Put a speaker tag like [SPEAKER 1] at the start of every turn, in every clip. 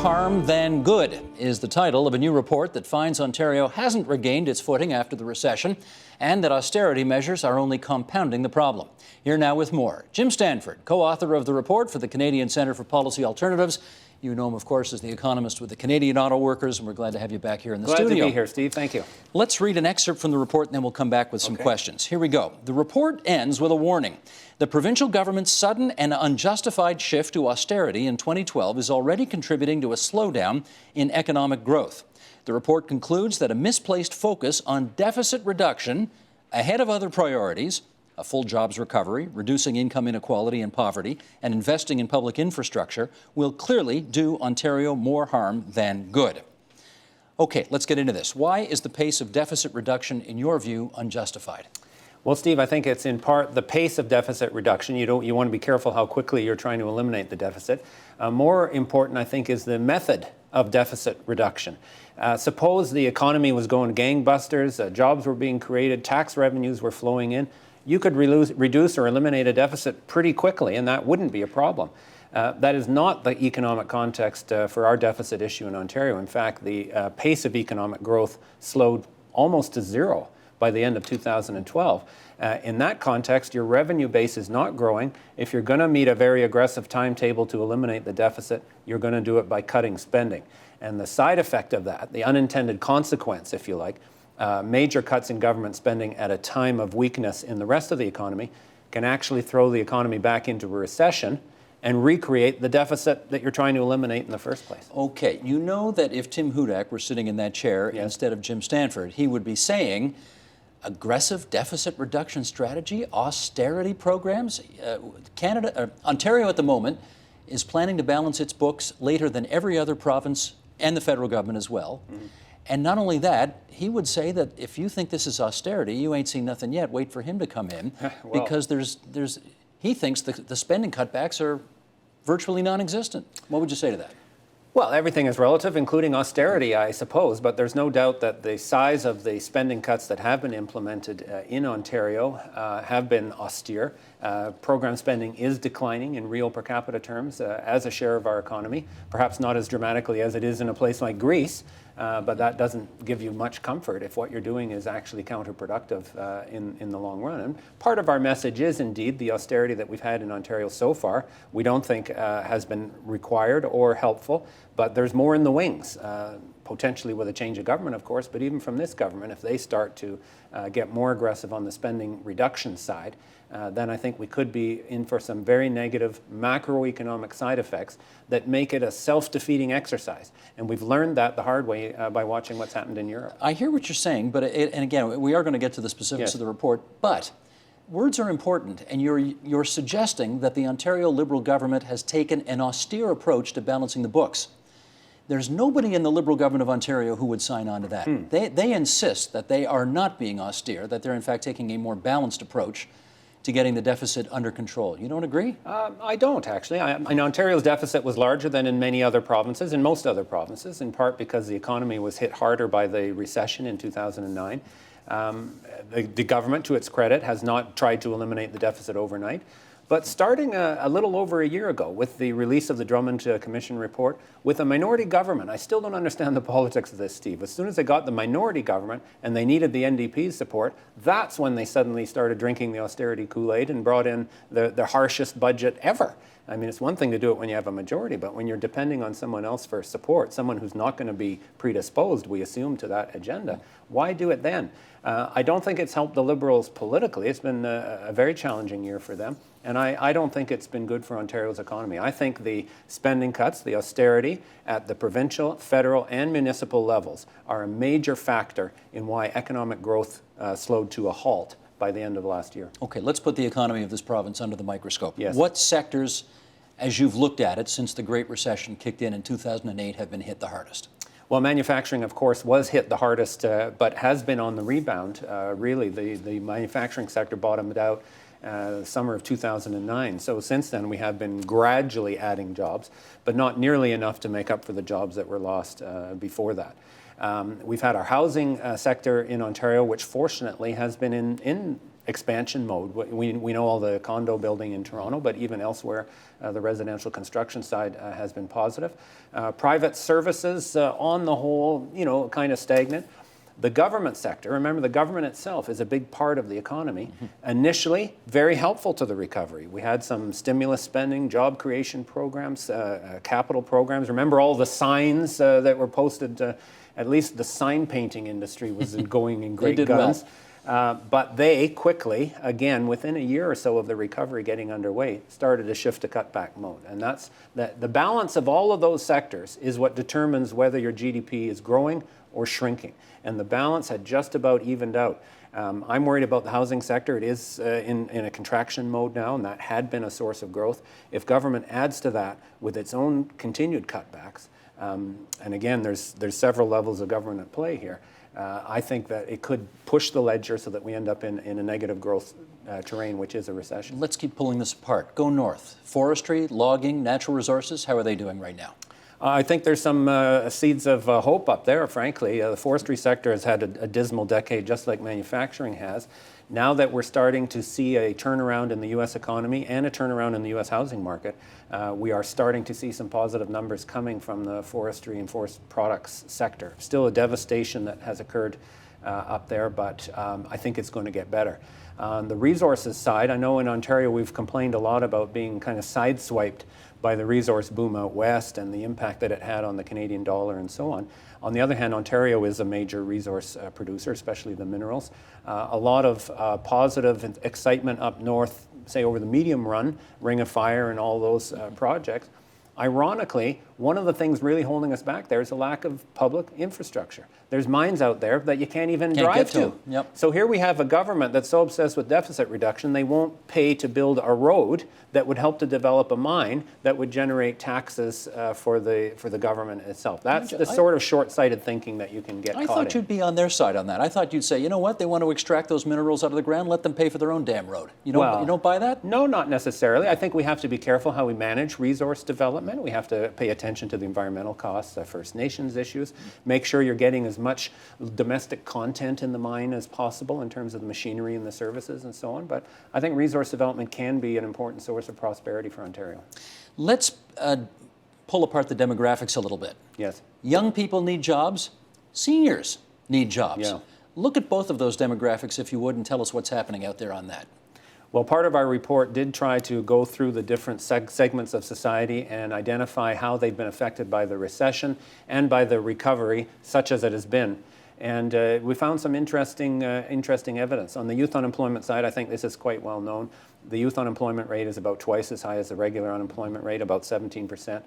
[SPEAKER 1] harm than good is the title of a new report that finds Ontario hasn't regained its footing after the recession and that austerity measures are only compounding the problem. Here now with more. Jim Stanford, co-author of the report for the Canadian Centre for Policy Alternatives. You know him, of course, as the economist with the Canadian Auto Workers, and we're glad to have you back here in the studio.
[SPEAKER 2] Glad to be here, Steve. Thank you.
[SPEAKER 1] Let's read an excerpt from the report, and then we'll come back with some questions. Here we go. The report ends with a warning. The provincial government's sudden and unjustified shift to austerity in 2012 is already contributing to a slowdown in economic growth. The report concludes that a misplaced focus on deficit reduction ahead of other priorities, a full jobs recovery, reducing income inequality and poverty, and investing in public infrastructure will clearly do Ontario more harm than good. Okay, let's get into this. Why is the pace of deficit reduction, in your view, unjustified?
[SPEAKER 2] Well, Steve, I think it's in part the pace of deficit reduction. You want to be careful how quickly you're trying to eliminate the deficit. More important, I think, is the method of deficit reduction. Suppose the economy was going gangbusters, jobs were being created, tax revenues were flowing in. You could reduce or eliminate a deficit pretty quickly, and that wouldn't be a problem. That is not the economic context for our deficit issue in Ontario. In fact, the pace of economic growth slowed almost to zero by the end of 2012. In that context, your revenue base is not growing. If you're going to meet a very aggressive timetable to eliminate the deficit, you're going to do it by cutting spending. And the side effect of that, the unintended consequence, if you like, major cuts in government spending at a time of weakness in the rest of the economy can actually throw the economy back into a recession and recreate the deficit that you're trying to eliminate in the first place.
[SPEAKER 1] Okay, you know that if Tim Hudak were sitting in that chair instead of Jim Stanford, he would be saying aggressive deficit reduction strategy, austerity programs. Ontario at the moment is planning to balance its books later than every other province and the federal government as well. Mm-hmm. And not only that, he would say that if you think this is austerity, you ain't seen nothing yet. Wait for him to come in, because he thinks the spending cutbacks are virtually non-existent. What would you say to that?
[SPEAKER 2] Well, everything is relative, including austerity, I suppose, but there's no doubt that the size of the spending cuts that have been implemented in Ontario have been austere. Program spending is declining in real per capita terms as a share of our economy, perhaps not as dramatically as it is in a place like Greece, but that doesn't give you much comfort if what you're doing is actually counterproductive in the long run. And part of our message is indeed the austerity that we've had in Ontario so far, we don't think has been required or helpful, but there's more in the wings, potentially with a change of government, of course, but even from this government, if they start to get more aggressive on the spending reduction side, then I think we could be in for some very negative macroeconomic side effects that make it a self-defeating exercise. And we've learned that the hard way by watching what's happened in Europe.
[SPEAKER 1] I hear what you're saying, but and again, we are going to get to the specifics of the report, but words are important, and you're suggesting that the Ontario Liberal government has taken an austere approach to balancing the books. There's nobody in the Liberal government of Ontario who would sign on to that. They insist that they are not being austere, that they're in fact taking a more balanced approach to getting the deficit under control. You don't agree?
[SPEAKER 2] I don't, actually. Ontario's deficit was larger than in many other provinces, in most other provinces, in part because the economy was hit harder by the recession in 2009. The government, to its credit, has not tried to eliminate the deficit overnight. But starting a little over a year ago with the release of the Drummond Commission report, with a minority government, I still don't understand the politics of this, Steve. As soon as they got the minority government and they needed the NDP's support, that's when they suddenly started drinking the austerity Kool-Aid and brought in the harshest budget ever. I mean, it's one thing to do it when you have a majority, but when you're depending on someone else for support, someone who's not going to be predisposed, we assume, to that agenda, why do it then? I don't think it's helped the Liberals politically. It's been a very challenging year for them. And I don't think it's been good for Ontario's economy. I think the spending cuts, the austerity at the provincial, federal, and municipal levels are a major factor in why economic growth slowed to a halt by the end of last year.
[SPEAKER 1] Okay, let's put the economy of this province under the microscope.
[SPEAKER 2] Yes.
[SPEAKER 1] What sectors, as you've looked at it since the Great Recession kicked in 2008, have been hit the hardest?
[SPEAKER 2] Well, manufacturing, of course, was hit the hardest, but has been on the rebound. Really, the manufacturing sector bottomed out summer of 2009. So since then, we have been gradually adding jobs, but not nearly enough to make up for the jobs that were lost before that. We've had our housing sector in Ontario, which fortunately has been in expansion mode. We know all the condo building in Toronto, but even elsewhere, the residential construction side has been positive. Private services, on the whole, kind of stagnant. The government sector, remember the government itself is a big part of the economy. Initially, very helpful to the recovery. We had some stimulus spending, job creation programs, capital programs. Remember all the signs that were posted, at least the sign painting industry was going in great guns. Well. But they quickly, again, within a year or so of the recovery getting underway, started to shift to cutback mode. And that's the balance of all of those sectors is what determines whether your GDP is growing or shrinking. And the balance had just about evened out. I'm worried about the housing sector. It is in a contraction mode now, and that had been a source of growth. If government adds to that with its own continued cutbacks, and again, there's several levels of government at play here, I think that it could push the ledger so that we end up in a negative growth terrain, which is a recession.
[SPEAKER 1] Let's keep pulling this apart. Go north. Forestry, logging, natural resources, how are they doing right now?
[SPEAKER 2] I think there's some seeds of hope up there, frankly. The forestry sector has had a dismal decade, just like manufacturing has. Now that we're starting to see a turnaround in the U.S. economy and a turnaround in the U.S. housing market, we are starting to see some positive numbers coming from the forestry and forest products sector. Still a devastation that has occurred up there, but I think it's going to get better. On the resources side, I know in Ontario we've complained a lot about being kind of sideswiped by the resource boom out west and the impact that it had on the Canadian dollar and so on. On the other hand, Ontario is a major resource producer, especially the minerals. A lot of positive excitement up north, say over the medium run, Ring of Fire and all those projects. Ironically, one of the things really holding us back there is a lack of public infrastructure. There's mines out there that you can't even drive to.
[SPEAKER 1] Yep.
[SPEAKER 2] So here we have a government that's so obsessed with deficit reduction, they won't pay to build a road that would help to develop a mine that would generate taxes for the government itself. That's the sort of short-sighted thinking that you can get caught in.
[SPEAKER 1] I thought you'd be on their side on that. I thought you'd say, you know what, they want to extract those minerals out of the ground, let them pay for their own damn road. You don't buy that?
[SPEAKER 2] No, not necessarily. I think we have to be careful how we manage resource development. We have to pay attention to the environmental costs, First Nations issues, make sure you're getting as much domestic content in the mine as possible in terms of the machinery and the services and so on. But I think resource development can be an important source of prosperity for Ontario.
[SPEAKER 1] Let's pull apart the demographics a little bit.
[SPEAKER 2] Yes.
[SPEAKER 1] Young people need jobs. Seniors need jobs.
[SPEAKER 2] Yeah.
[SPEAKER 1] Look at both of those demographics, if you would, and tell us what's happening out there on that.
[SPEAKER 2] Well, part of our report did try to go through the different segments of society and identify how they've been affected by the recession and by the recovery, such as it has been. And we found some interesting evidence. On the youth unemployment side, I think this is quite well known. The youth unemployment rate is about twice as high as the regular unemployment rate, about 17%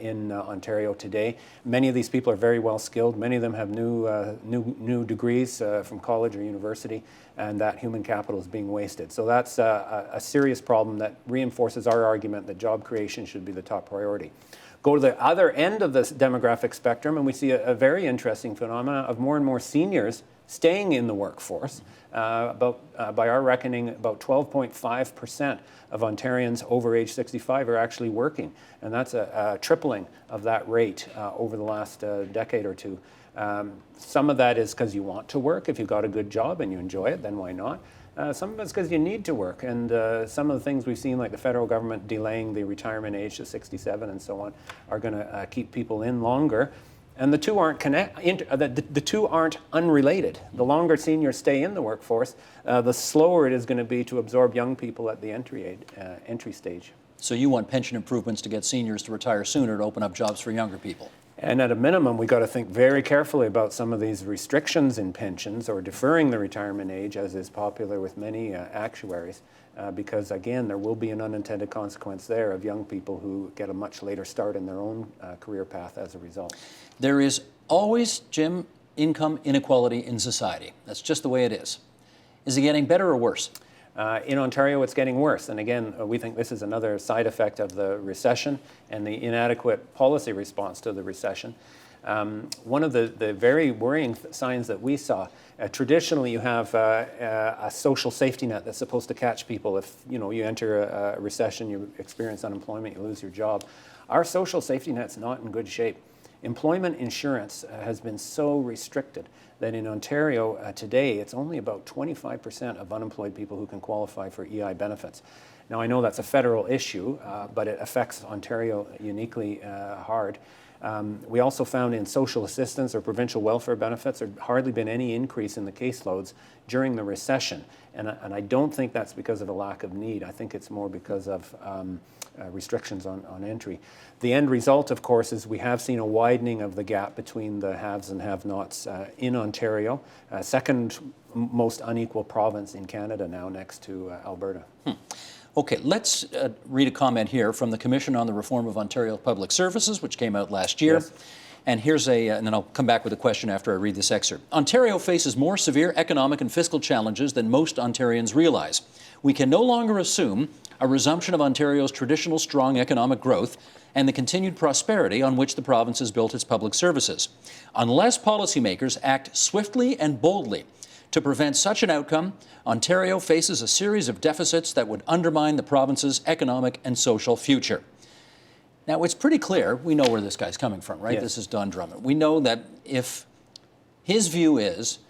[SPEAKER 2] in Ontario today. Many of these people are very well skilled. Many of them have new degrees from college or university, and that human capital is being wasted. So that's a serious problem that reinforces our argument that job creation should be the top priority. Go to the other end of this demographic spectrum, and we see a very interesting phenomenon of more and more seniors staying in the workforce. By our reckoning, about 12.5% of Ontarians over age 65 are actually working, and that's a tripling of that rate over the last decade or two. Some of that is because you want to work. If you've got a good job and you enjoy it, then why not? Some of it's because you need to work, and some of the things we've seen, like the federal government delaying the retirement age to 67 and so on, are going to keep people in longer. And the two aren't the two aren't unrelated. The longer seniors stay in the workforce, the slower it is going to be to absorb young people at the entry stage.
[SPEAKER 1] So you want pension improvements to get seniors to retire sooner to open up jobs for younger people?
[SPEAKER 2] And at a minimum, we've got to think very carefully about some of these restrictions in pensions or deferring the retirement age, as is popular with many actuaries, because, again, there will be an unintended consequence there of young people who get a much later start in their own career path as a result.
[SPEAKER 1] There is always, Jim, income inequality in society. That's just the way it is. Is it getting better or worse?
[SPEAKER 2] In Ontario, it's getting worse. And again, we think this is another side effect of the recession and the inadequate policy response to the recession. One of the very worrying signs that we saw, traditionally you have a social safety net that's supposed to catch people if you enter a recession, you experience unemployment, you lose your job. Our social safety net's not in good shape. Employment insurance has been so restricted that in Ontario today, it's only about 25% of unemployed people who can qualify for EI benefits. Now, I know that's a federal issue, but it affects Ontario uniquely hard. We also found in social assistance or provincial welfare benefits, there hardly been any increase in the caseloads during the recession. And I don't think that's because of a lack of need. I think it's more because of restrictions on entry. The end result, of course, is we have seen a widening of the gap between the haves and have-nots in Ontario, second most unequal province in Canada now, next to Alberta.
[SPEAKER 1] Okay, let's read a comment here from the Commission on the Reform of Ontario Public Services, which came out last year.
[SPEAKER 2] Yes.
[SPEAKER 1] And here's and then I'll come back with a question after I read this excerpt. Ontario faces more severe economic and fiscal challenges than most Ontarians realize. We can no longer assume a resumption of Ontario's traditional strong economic growth and the continued prosperity on which the province has built its public services. Unless policymakers act swiftly and boldly to prevent such an outcome, Ontario faces a series of deficits that would undermine the province's economic and social future. Now, it's pretty clear, we know where this guy's coming from, right?
[SPEAKER 2] Yes.
[SPEAKER 1] This is Don Drummond. We know that if his view is,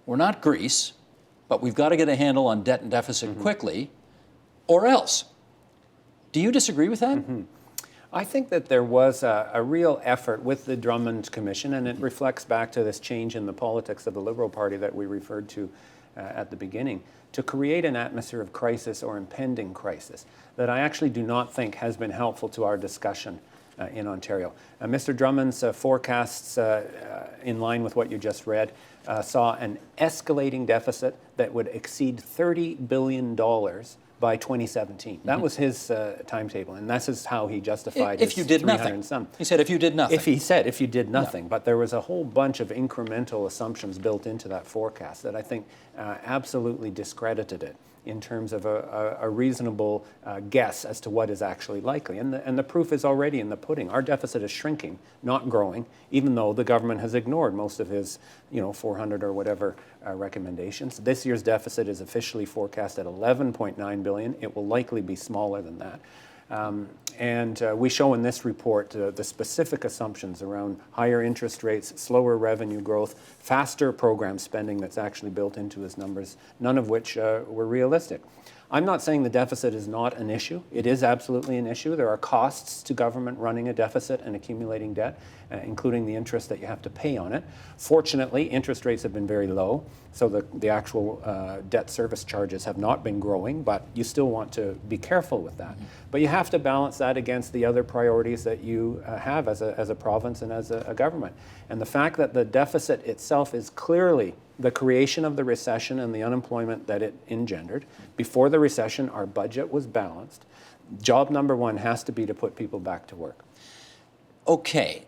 [SPEAKER 1] we're not Greece, but we've got to get a handle on debt and deficit quickly, or else. Do you disagree with that?
[SPEAKER 2] I think that there was a real effort with the Drummond Commission, and it reflects back to this change in the politics of the Liberal Party that we referred to at the beginning, to create an atmosphere of crisis or impending crisis that I actually do not think has been helpful to our discussion in Ontario. Mr. Drummond's forecasts, in line with what you just read, saw an escalating deficit that would exceed $30 billion by 2017. That was his timetable, and this is how he justified
[SPEAKER 1] if you did nothing. He said if you did nothing.
[SPEAKER 2] If you did nothing. But there was a whole bunch of incremental assumptions built into that forecast that I think absolutely discredited it in terms of a reasonable guess as to what is actually likely. And the proof is already in the pudding. Our deficit is shrinking, not growing, even though the government has ignored most of his 400 or whatever recommendations. This year's deficit is officially forecast at $11.9 billion. It will likely be smaller than that. And we show in this report the specific assumptions around higher interest rates, slower revenue growth, faster program spending that's actually built into his numbers, none of which were realistic. I'm not saying the deficit is not an issue. It is absolutely an issue. There are costs to government running a deficit and accumulating debt, including the interest that you have to pay on it. Fortunately, interest rates have been very low, so the actual debt service charges have not been growing, but you still want to be careful with that. But you have to balance that against the other priorities that you have as a province and as a government. And the fact that the deficit itself is clearly the creation of the recession and the unemployment that it engendered. Before the recession, our budget was balanced. Job number one has to be to put people back to work.
[SPEAKER 1] Okay.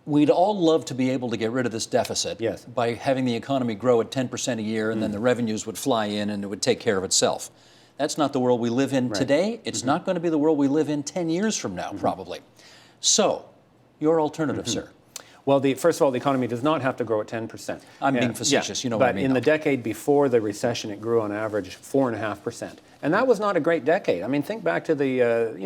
[SPEAKER 1] We'd all love to be able to get rid of this deficit by having the economy grow at 10% a year, and then the revenues would fly in and it would take care of itself. That's not the world we live in today. It's not going to be the world we live in 10 years from now, probably. So, your alternative, sir?
[SPEAKER 2] Well, first of all, the economy does not have to grow at 10%.
[SPEAKER 1] I'm being facetious, you know what I mean.
[SPEAKER 2] But in the decade before the recession, it grew on average 4.5%. And that was not a great decade. I mean, think back to the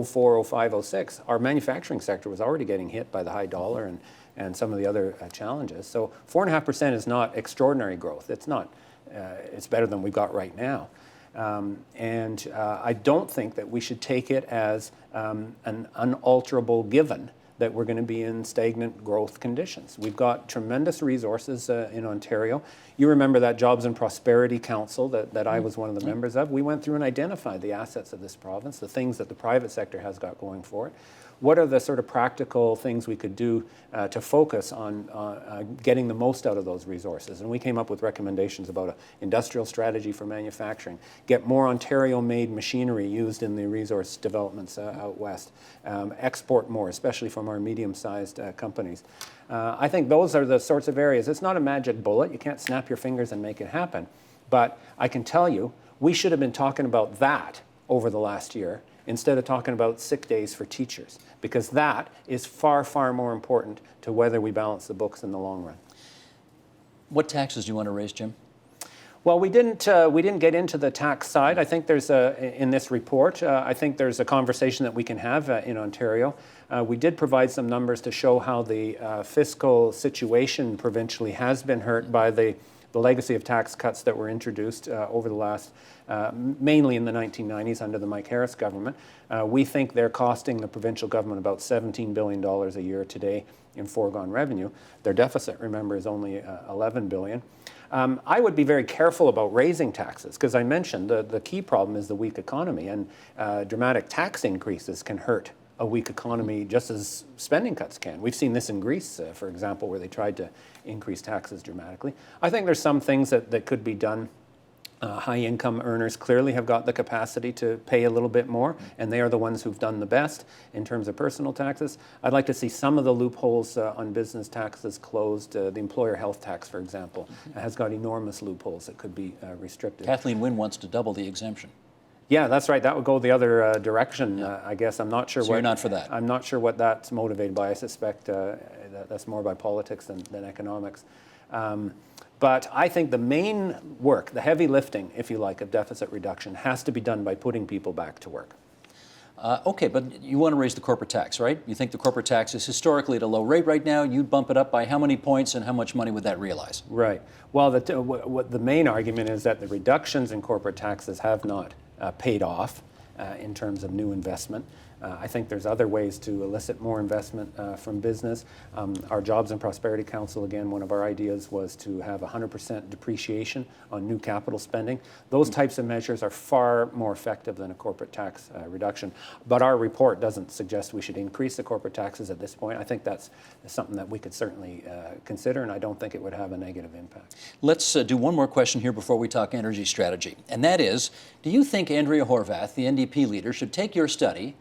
[SPEAKER 2] 04, 05, 06. Our manufacturing sector was already getting hit by the high dollar and some of the other challenges. So 4.5% is not extraordinary growth. It's not. It's better than we've got right now. And I don't think that we should take it as an unalterable given that we're going to be in stagnant growth conditions. We've got tremendous resources in Ontario. You remember that Jobs and Prosperity Council that I was one of the members of. We went through and identified the assets of this province, the things that the private sector has got going for it. What are the sort of practical things we could do to focus on getting the most out of those resources? And we came up with recommendations about an industrial strategy for manufacturing, get more Ontario-made machinery used in the resource developments out west, export more, especially from our medium-sized companies. I think those are the sorts of areas. It's not a magic bullet. You can't snap your fingers and make it happen. But I can tell you, we should have been talking about that over the last year instead of talking about sick days for teachers, because that is far, far more important to whether we balance the books in the long run.
[SPEAKER 1] What taxes do you want to raise, Jim?
[SPEAKER 2] Well, we didn't get into the tax side. I think there's in this report, I think there's a conversation that we can have in Ontario. We did provide some numbers to show how the fiscal situation provincially has been hurt by the legacy of tax cuts that were introduced over the last, mainly in the 1990s under the Mike Harris government. We think they're costing the provincial government about $17 billion a year today in foregone revenue. Their deficit, remember, is only $11 billion. I would be very careful about raising taxes because I mentioned the key problem is the weak economy, and dramatic tax increases can hurt a weak economy just as spending cuts can. We've seen this in Greece, for example, where they tried to increase taxes dramatically. I think there's some things that could be done. High-income earners clearly have got the capacity to pay a little bit more, and they are the ones who've done the best in terms of personal taxes. I'd like to see some of the loopholes on business taxes closed. The employer health tax, for example, has got enormous loopholes that could be restricted.
[SPEAKER 1] Kathleen Wynne wants to double the exemption.
[SPEAKER 2] Yeah, that's right. That would go the other direction, I guess. I'm not sure
[SPEAKER 1] so you're not for that?
[SPEAKER 2] I'm not sure what that's motivated by. I suspect that's more by politics than economics. But I think the main work, the heavy lifting, if you like, of deficit reduction has to be done by putting people back to work.
[SPEAKER 1] Okay, but you want to raise the corporate tax, right? You think the corporate tax is historically at a low rate right now. You'd bump it up by how many points and how much money would that realize?
[SPEAKER 2] Right. Well, what the main argument is that the reductions in corporate taxes have not paid off in terms of new investment. I think there's other ways to elicit more investment from business. Our Jobs and Prosperity Council, again, one of our ideas was to have 100% depreciation on new capital spending. Those types of measures are far more effective than a corporate tax reduction. But our report doesn't suggest we should increase the corporate taxes at this point. I think that's something that we could certainly consider, and I don't think it would have a negative impact.
[SPEAKER 1] Let's do one more question here before we talk energy strategy. And that is, do you think Andrea Horwath, the NDP leader, should take your study,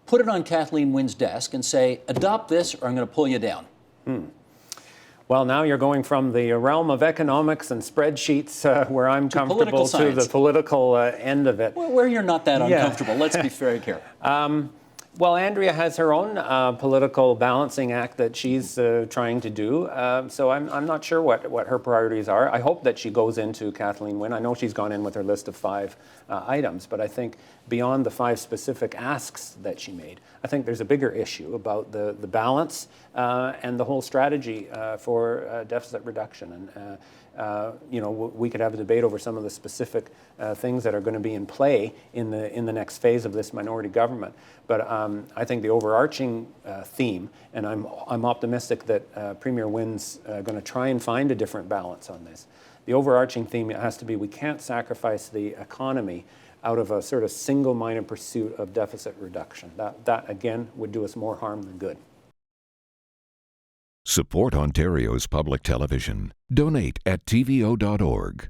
[SPEAKER 1] put it on Kathleen Wynne's desk and say, adopt this or I'm going to pull you down?
[SPEAKER 2] Well, now you're going from the realm of economics and spreadsheets where I'm comfortable to the political end of it.
[SPEAKER 1] Well, where you're not that uncomfortable. Let's be very careful.
[SPEAKER 2] Well, Andrea has her own political balancing act that she's trying to do. So I'm not sure what her priorities are. I hope that she goes into Kathleen Wynne. I know she's gone in with her list of 5 items, but I think beyond the 5 specific asks that she made, I think there's a bigger issue about the balance and the whole strategy for deficit reduction. And we could have a debate over some of the specific things that are going to be in play in the next phase of this minority government. But I think the overarching theme, and I'm optimistic that Premier Wynne's going to try and find a different balance on this. The overarching theme has to be we can't sacrifice the economy out of a sort of single-minded pursuit of deficit reduction. That again would do us more harm than good.
[SPEAKER 3] Support Ontario's public television. Donate at tvo.org.